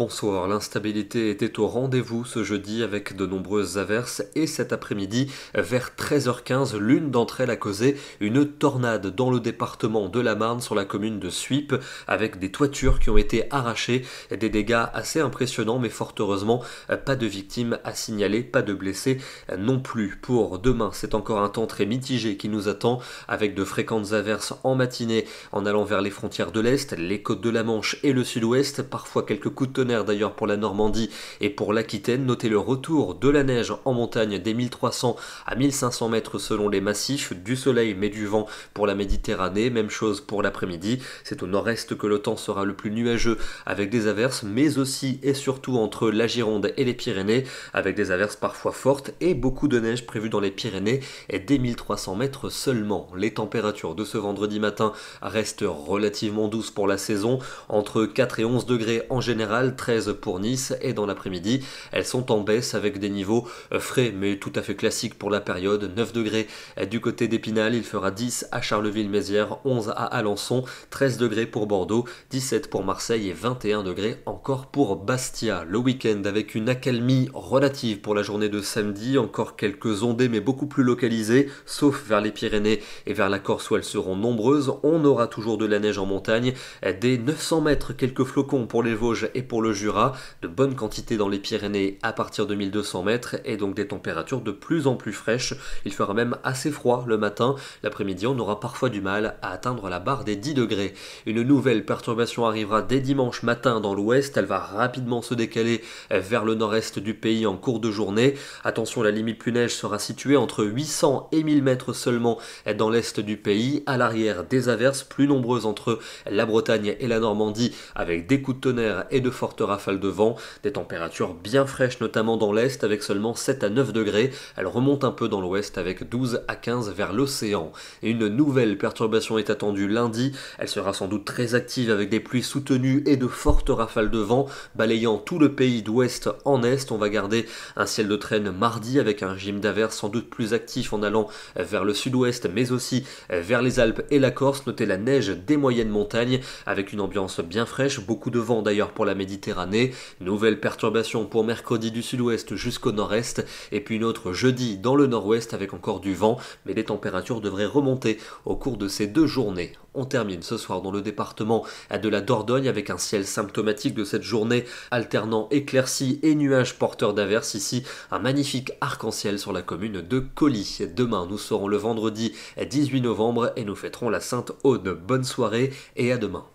Bonsoir, l'instabilité était au rendez-vous ce jeudi avec de nombreuses averses et cet après-midi, vers 13h15, l'une d'entre elles a causé une tornade dans le département de la Marne sur la commune de Suippes avec des toitures qui ont été arrachées, des dégâts assez impressionnants mais fort heureusement pas de victimes à signaler, pas de blessés non plus. Pour demain, c'est encore un temps très mitigé qui nous attend avec de fréquentes averses en matinée en allant vers les frontières de l'Est, les côtes de la Manche et le sud-ouest, parfois quelques coups de tonnerre d'ailleurs pour la Normandie et pour l'Aquitaine. Notez le retour de la neige en montagne des 1300 à 1500 mètres selon les massifs, du soleil mais du vent pour la Méditerranée, même chose pour l'après-midi. C'est au nord-est que le temps sera le plus nuageux avec des averses, mais aussi et surtout entre la Gironde et les Pyrénées avec des averses parfois fortes et beaucoup de neige prévue dans les Pyrénées et dès 1300 mètres seulement. Les températures de ce vendredi matin restent relativement douces pour la saison, entre 4 et 11 degrés en général, 13 pour Nice, et dans l'après-midi, elles sont en baisse avec des niveaux frais mais tout à fait classiques pour la période. 9 degrés du côté d'Épinal, il fera 10 à Charleville-Mézières, 11 à Alençon, 13 degrés pour Bordeaux, 17 pour Marseille et 21 degrés encore pour Bastia. Le week-end avec une accalmie relative pour la journée de samedi, encore quelques ondées mais beaucoup plus localisées, sauf vers les Pyrénées et vers la Corse où elles seront nombreuses. On aura toujours de la neige en montagne, des 900 mètres, quelques flocons pour les Vosges et pour le Jura, de bonnes quantités dans les Pyrénées à partir de 1200 mètres et donc des températures de plus en plus fraîches. Il fera même assez froid le matin, l'après-midi on aura parfois du mal à atteindre la barre des 10 degrés. Une nouvelle perturbation arrivera dès dimanche matin dans l'ouest, elle va rapidement se décaler vers le nord-est du pays en cours de journée. Attention, la limite plus neige sera située entre 800 et 1000 mètres seulement dans l'est du pays. À l'arrière, des averses plus nombreuses entre la Bretagne et la Normandie avec des coups de tonnerre et de fortes rafales de vent. Des températures bien fraîches notamment dans l'est avec seulement 7 à 9 degrés. Elles remontent un peu dans l'ouest avec 12 à 15 vers l'océan. Et une nouvelle perturbation est attendue lundi. Elle sera sans doute très active avec des pluies soutenues et de fortes rafales de vent balayant tout le pays d'ouest en est. On va garder un ciel de traîne mardi avec un régime d'averses sans doute plus actif en allant vers le sud-ouest mais aussi vers les Alpes et la Corse. Notez la neige des moyennes montagnes avec une ambiance bien fraîche, beaucoup de vent d'ailleurs pour la Méditerranée. Nouvelle perturbation pour mercredi du sud-ouest jusqu'au nord-est et puis une autre jeudi dans le nord-ouest avec encore du vent, mais les températures devraient remonter au cours de ces deux journées. On termine ce soir dans le département de la Dordogne avec un ciel symptomatique de cette journée alternant éclaircies et nuages porteurs d'averses. Ici, un magnifique arc-en-ciel sur la commune de Colly. Demain, nous serons le vendredi 18 novembre et nous fêterons la Sainte Aude. Bonne soirée et à demain.